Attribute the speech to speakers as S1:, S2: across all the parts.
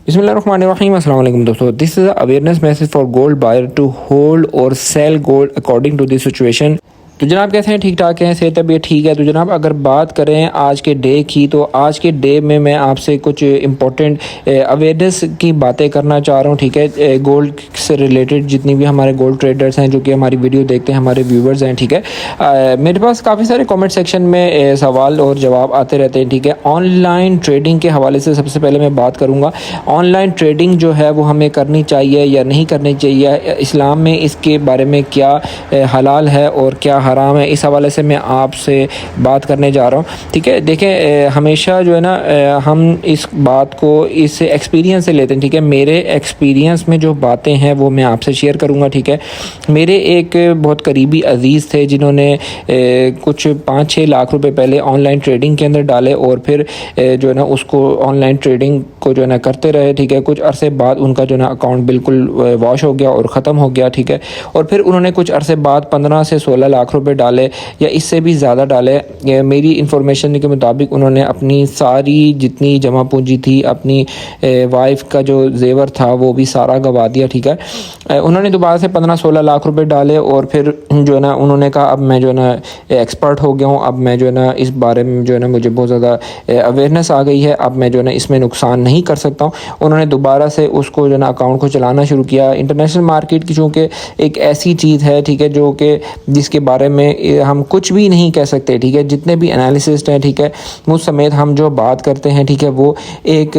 S1: बिस्मिल्लाहिर्रहमानिर्रहीम अस्सलाम वालेकुम दोस्तों, this is awareness message for gold buyer to hold और sell gold according to this situation. तो जनाब कैसे हैं? ठीक ठाक हैं, सेहत तबीयत ठीक है। तो जनाब अगर बात करें आज के डे की, तो आज के डे में मैं आपसे कुछ इंपॉर्टेंट अवेयरनेस की बातें करना चाह रहा हूँ। ठीक है, गोल्ड से रिलेटेड जितनी भी हमारे गोल्ड ट्रेडर्स हैं जो कि हमारी वीडियो देखते हैं, हमारे व्यूवर्स हैं। ठीक है, मेरे पास काफ़ी सारे कमेंट सेक्शन में सवाल और जवाब आते रहते हैं। ठीक है, ऑनलाइन ट्रेडिंग के हवाले से सबसे पहले मैं बात करूँगा। ऑनलाइन ट्रेडिंग जो है वो हमें करनी चाहिए या नहीं करनी चाहिए, इस्लाम में इसके बारे में क्या हलाल है और क्या हराम है, इस हवाले से मैं आपसे बात करने जा रहा हूँ। ठीक है, देखें हमेशा जो है ना हम इस बात को इस एक्सपीरियंस से लेते हैं। ठीक है, मेरे एक्सपीरियंस में जो बातें हैं वो मैं आपसे शेयर करूँगा। ठीक है, मेरे एक बहुत करीबी अजीज़ थे जिन्होंने कुछ 5-6 लाख रुपए पहले ऑनलाइन ट्रेडिंग के अंदर डाले और फिर जो है ना उसको ऑनलाइन ट्रेडिंग को जो है ना करते रहे। ठीक है, कुछ अरसे बाद उनका जो है ना अकाउंट बिल्कुल वॉश हो गया और ख़त्म हो गया। ठीक है, और फिर उन्होंने कुछ अरसे बाद 15 से 16 लाख रुपए डाले या इससे भी ज़्यादा डाले। मेरी इंफॉर्मेशन के मुताबिक उन्होंने अपनी सारी जितनी जमा पूंजी थी, अपनी वाइफ का जो जेवर था वो भी सारा गवा दिया। ठीक है, उन्होंने दोबारा से 15-16 लाख रुपए डाले और फिर जो है ना उन्होंने कहा अब मैं जो है ना एक्सपर्ट हो गया हूँ, अब मैं जो है ना इस बारे में जो है ना मुझे बहुत ज़्यादा अवेयरनेस आ गई है, अब मैं जो है ना इसमें नुकसान नहीं कर सकता हूँ। उन्होंने दोबारा से उसको जो है ना अकाउंट को चलाना शुरू किया। इंटरनेशनल मार्केट की चूँकि एक ऐसी चीज़ है, ठीक है, जो कि जिसके बारे में हम कुछ भी नहीं कह सकते। ठीक है, जितने भी एनालिसिस्ट हैं, ठीक है, मुझ समेत हम जो बात करते हैं, ठीक है, वो एक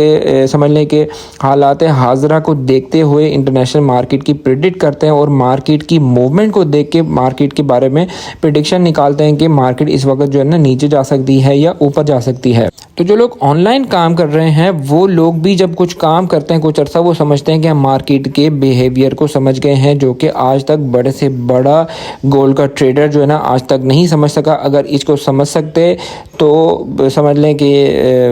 S1: समझ लें कि हालात हाज़रा को देखते हुए इंटरनेशनल मार्केट की प्रिडिक्ट करते हैं और मार्केट की मूवमेंट को देख के मार्केट के बारे में प्रिडिक्शन निकालते हैं कि मार्केट इस वक्त जो है ना नीचे जा सकती है या ऊपर जा सकती है। तो जो लोग ऑनलाइन काम कर रहे हैं वो लोग भी जब कुछ काम करते हैं कुछ अर्सा, वो समझते हैं कि हम मार्केट के बिहेवियर को समझ गए हैं, जो कि आज तक बड़े से बड़ा गोल्ड का ट्रेडर जो है ना आज तक नहीं समझ सका। अगर इसको समझ सकते तो समझ लें कि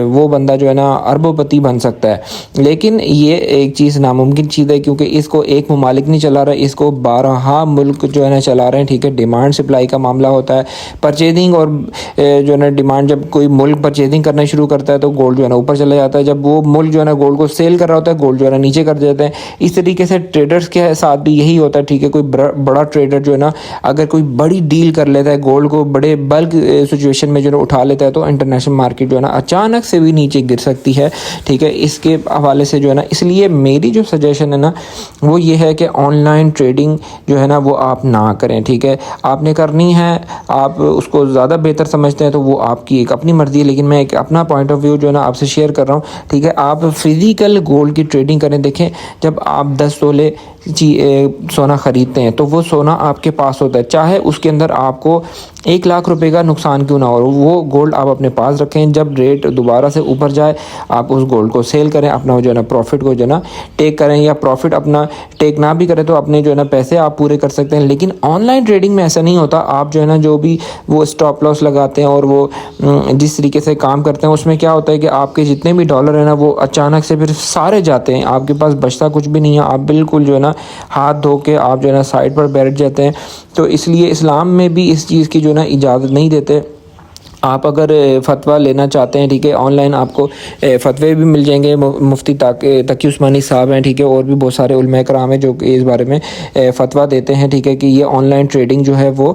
S1: वो बंदा जो है ना अरबोपति बन सकता है। लेकिन ये एक चीज़ नामुमकिन चीज़ है, क्योंकि इसको एक ममालिक नहीं चला रहा, इसको 12 मुल्क जो है ना चला रहे हैं। ठीक है, डिमांड सप्लाई का मामला होता है, परचेजिंग और जो है ना डिमांड, जब कोई मुल्क परचेजिंग करना शुरू करता है तो गोल्ड जो है ना ऊपर चला जाता है, जब वो मुल्क जो है ना गोल्ड को सेल कर रहा होता है गोल्ड जो है ना नीचे कर देते हैं। इस तरीके से ट्रेडर्स के साथ भी यही होता है। ठीक है, कोई बड़ा ट्रेडर जो है ना अगर कोई बड़ी डील कर लेता है, गोल्ड को बड़े बल्क सिचुएशन में जो है उठा लेता है, तो इंटरनेशनल मार्केट जो है ना अचानक से भी नीचे गिर सकती है। ठीक है, इसके हवाले से जो है ना, इसलिए मेरी जो सजेशन है ना वो ये है कि ऑनलाइन ट्रेडिंग जो है ना वो आप ना करें। ठीक है, आपने करनी है, आप उसको ज़्यादा बेहतर समझते हैं तो वो आपकी एक अपनी मर्ज़ी है, लेकिन मैं एक अपना पॉइंट ऑफ व्यू जो है ना आपसे शेयर कर रहा हूँ। ठीक है, आप फिज़िकल गोल्ड की ट्रेडिंग करें। देखें, जब आप 10 तोले सोना ख़रीदते हैं तो वो सोना आपके पास होता है, चाहे उसके अंदर आपको 1 लाख रुपए का नुकसान क्यों ना हो, वो गोल्ड आप अपने पास रखें। जब रेट दोबारा से ऊपर जाए आप उस गोल्ड को सेल करें, अपना जो है ना प्रॉफिट को जो है ना टेक करें, या प्रॉफिट अपना टेक ना भी करें तो अपने जो है ना पैसे आप पूरे कर सकते हैं। लेकिन ऑनलाइन ट्रेडिंग में ऐसा नहीं होता। आप जो है ना जो भी वो स्टॉप लॉस लगाते हैं और वो जिस तरीके से काम करते हैं उसमें क्या होता है कि आपके जितने भी डॉलर हैं ना वो अचानक से फिर सारे जाते हैं, आपके पास बचता कुछ भी नहीं है। आप बिल्कुल जो है ना हाथ धो के आप जो है ना साइड पर बैठ जाते हैं। तो इसलिए इस्लाम में भी इस चीज़ की जो है ना इजाज़त नहीं देते। आप अगर फ़तवा लेना चाहते हैं, ठीक है, ऑनलाइन आपको फ़तवे भी मिल जाएंगे। मुफ्ती तकी उस्मानी साहब हैं, ठीक है, और भी बहुत सारे उलमा कराम हैं जो कि इस बारे में फ़तवा देते हैं। ठीक है, कि ये ऑनलाइन ट्रेडिंग जो है वो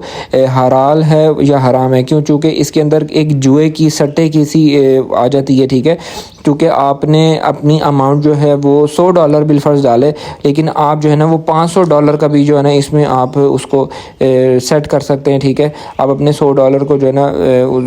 S1: हलाल है या हराम है। क्यों? चूँकि इसके अंदर एक जुए की सट्टे की सी आ जाती है। ठीक है, क्योंकि आपने अपनी अमाउंट जो है वो $100 बिलफ़र्ज़ डाले, लेकिन आप जो है ना वो $500 का भी जो है ना इसमें आप उसको सेट कर सकते हैं। ठीक है, आप अपने $100 को जो है ना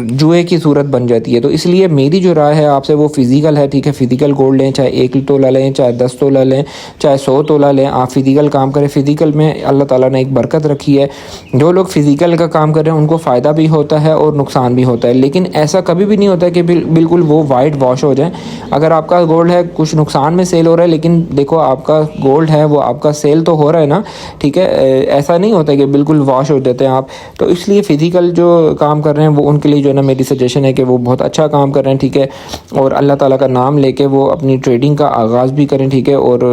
S1: जुए की सूरत बन जाती है। तो इसलिए मेरी जो राय है आपसे वो फ़िज़िकल है। ठीक है, फ़िज़िकल गोल्ड लें, चाहे 1 तोला लें, चाहे 10 तोला लें, चाहे 100 तोला लें, आप फ़िज़िकल काम करें। फ़िज़िकल में अल्लाह ताला ने एक बरकत रखी है। जो लोग फ़िज़िकल का काम कर रहे हैं उनको फ़ायदा भी होता है और नुकसान भी होता है, लेकिन ऐसा कभी भी नहीं होता कि बिल्कुल वो वाइट वॉश हो जाए। अगर आपका गोल्ड है कुछ नुकसान में सेल हो रहा है, लेकिन देखो आपका गोल्ड है वो आपका सेल तो हो रहा है ना। ठीक है, ऐसा नहीं होता कि बिल्कुल वॉश हो जाते हैं आप। तो इसलिए फ़िज़िकल जो काम कर रहे हैं वो उनके लिए जो है ना मेरी सजेशन है कि वो बहुत अच्छा काम कर रहे हैं। ठीक है, और अल्लाह ताला का नाम लेके वो अपनी ट्रेडिंग का आगाज़ भी करें। ठीक है, और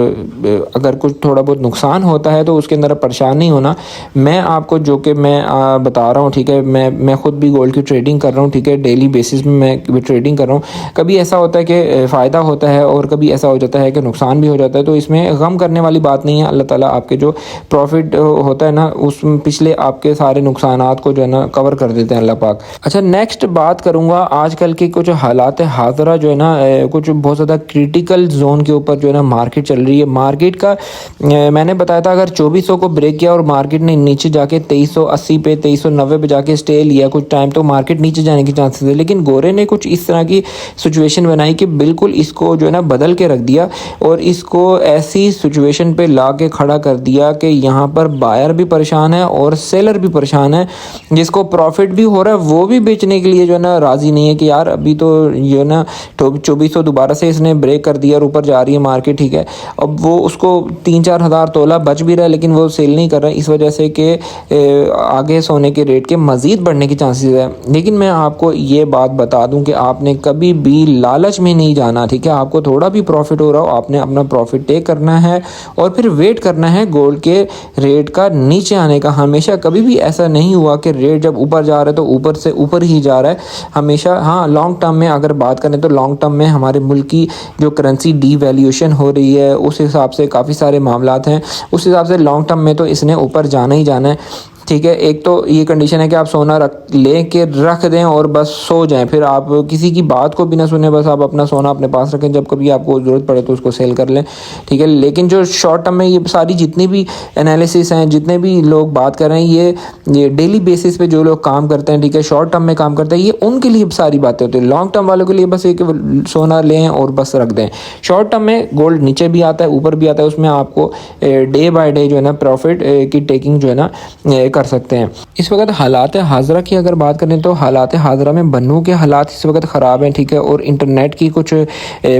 S1: अगर कुछ थोड़ा बहुत नुकसान होता है तो उसके अंदर परेशान नहीं होना। मैं आपको जो कि मैं बता रहा हूँ, ठीक है, मैं ख़ुद भी गोल्ड की ट्रेडिंग कर रहा हूँ। ठीक है, डेली बेसिस में मैं ट्रेडिंग कर रहा हूँ। कभी ऐसा होता है कि फ़ायदा होता है और कभी ऐसा हो जाता है कि नुकसान भी हो जाता है, तो इसमें गम करने वाली बात नहीं है। अल्लाह ताला आपके जो प्रॉफिट होता है ना, उस पिछले आपके सारे नुकसानात को जो है ना कवर कर देते हैं अल्लाह पाक। अच्छा, नेक्स्ट बात करूँगा आजकल के कुछ हालात हाज़िरा जो है ना, कुछ बहुत ज़्यादा क्रिटिकल जोन के ऊपर जो है ना मार्केट चल रही है। मार्केट का मैंने बताया था अगर 2400 को ब्रेक किया और मार्केट ने नीचे जाके 2380 पे 2390 पे जाके स्टे लिया कुछ टाइम, तो मार्केट नीचे जाने के चांसेस है। लेकिन गोरे ने कुछ इस तरह की सिचुएशन बनाई कि बिल्कुल इसको जो है ना बदल के रख दिया और इसको ऐसी सिचुएशन पे ला के खड़ा कर दिया कि यहाँ पर बायर भी परेशान है और सेलर भी परेशान है। जिसको प्रॉफिट भी हो रहा है वो भी बेचने के लिए जो है ना राज़ी नहीं है कि यार अभी तो जो है ना 2400 दोबारा से इसने ब्रेक कर दिया और ऊपर जा रही है मार्केट, ठीक है। अब वो उसको 3-4 हज़ार तोला बच भी रहा है, लेकिन वो सेल नहीं कर रहा है इस वजह से कि आगे सोने के रेट के मज़ीद बढ़ने की चांसेस है। लेकिन मैं आपको ये बात बता दूं कि आपने कभी भी लालच में नहीं जाना, ठीक है। आपको थोड़ा भी प्रॉफिट हो रहा हो, आपने अपना प्रॉफिट टेक करना है और फिर वेट करना है गोल्ड के रेट का नीचे आने का। हमेशा कभी भी ऐसा नहीं हुआ कि रेट जब ऊपर जा रहा है तो ऊपर से ऊपर ही जा रहा है हमेशा। हाँ, लॉन्ग टर्म में अगर बात करें तो लॉन्ग टर्म में हमारे मुल्क की जो करेंसी डीवैल्यूएशन हो रही है उस हिसाब से काफ़ी सारे मामलात हैं। उस हिसाब से लॉन्ग टर्म में तो इसने ऊपर जाना ही जाना है, ठीक है। एक तो ये कंडीशन है कि आप सोना ले के रख दें और बस सो जाएं, फिर आप किसी की बात को भी ना सुने, बस आप अपना सोना अपने पास रखें, जब कभी आपको ज़रूरत पड़े तो उसको सेल कर लें, ठीक है। लेकिन जो शॉर्ट टर्म में ये सारी जितनी भी एनालिसिस हैं, जितने भी लोग बात कर रहे हैं, ये डेली बेसिस पे जो लोग काम करते हैं, ठीक है, शॉर्ट टर्म में काम करते हैं, ये उनके लिए सारी बातें होती है। लॉन्ग टर्म वालों के लिए बस एक सोना लें और बस रख दें। शॉर्ट टर्म में गोल्ड नीचे भी आता है ऊपर भी आता है, उसमें आपको डे बाय डे जो है ना प्रॉफिट की टेकिंग जो है ना कर सकते हैं। इस वक्त हालात हाज़िरा की अगर बात करें तो हालात हाज़िरा में बन्नू के हालात इस वक्त ख़राब हैं, ठीक है। और इंटरनेट की कुछ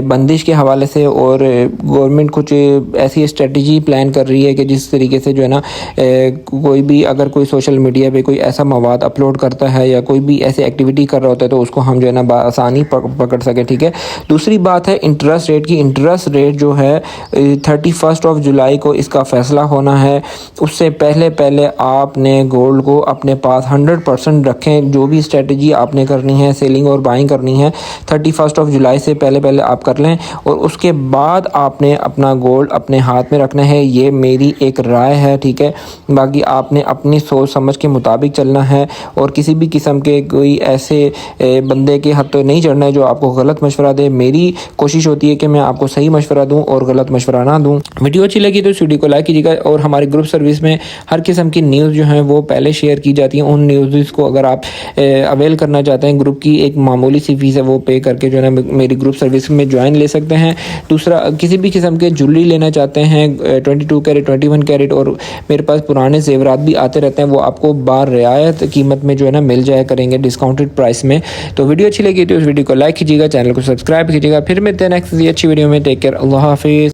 S1: बंदिश के हवाले से और गवर्नमेंट कुछ ऐसी स्ट्रेटजी प्लान कर रही है कि जिस तरीके से जो है ना कोई भी अगर कोई सोशल मीडिया पे कोई ऐसा मवाद अपलोड करता है या कोई भी ऐसी एक्टिविटी कर रहा होता है तो उसको हम जो है ना आसानी पकड़ सकें, ठीक है। दूसरी बात है इंटरेस्ट रेट की। इंटरेस्ट रेट जो है 31 जुलाई को इसका फ़ैसला होना है। उससे पहले आपने गोल्ड को अपने पास 100% रखें। जो भी स्ट्रेटजी आपने करनी है, सेलिंग और बाइंग करनी है, 31 जुलाई से पहले आप कर लें और उसके बाद आपने अपना गोल्ड अपने हाथ में रखना है। ये मेरी एक राय है, ठीक है। बाकी आपने अपनी सोच समझ के मुताबिक चलना है और किसी भी किस्म के कोई ऐसे बंदे के हाथ तो नहीं चढ़ना है जो आपको गलत मशवरा दे। मेरी कोशिश होती है कि मैं आपको सही मशवरा दूँ और गलत मशवरा ना दूँ। वीडियो अच्छी लगी तो इस वीडियो को लाइक कीजिएगा और हमारे ग्रुप सर्विस में हर किस्म की न्यूज़ जो है वो पहले शेयर की जाती है। उन न्यूज़ को अगर आप अवेल करना चाहते हैं, ग्रुप की एक मामूली सी फीस है वो पे करके जो है ना मेरी ग्रुप सर्विस में ज्वाइन ले सकते हैं। दूसरा, किसी भी किस्म के ज्वेलरी लेना चाहते हैं 22 कैरेट 21 कैरेट और मेरे पास पुराने जेवरात भी आते रहते हैं, वो आपको बार रियायत कीमत में जो है ना मिल जाया करेंगे डिस्काउंटेड प्राइस में। तो वीडियो अच्छी लगी तो उस वीडियो को लाइक कीजिएगा, चैनल को सब्सक्राइब कीजिएगा। फिर मिलते हैं नेक्स्ट अच्छी वीडियो में। टेक केयर, अल्लाह हाफिज़।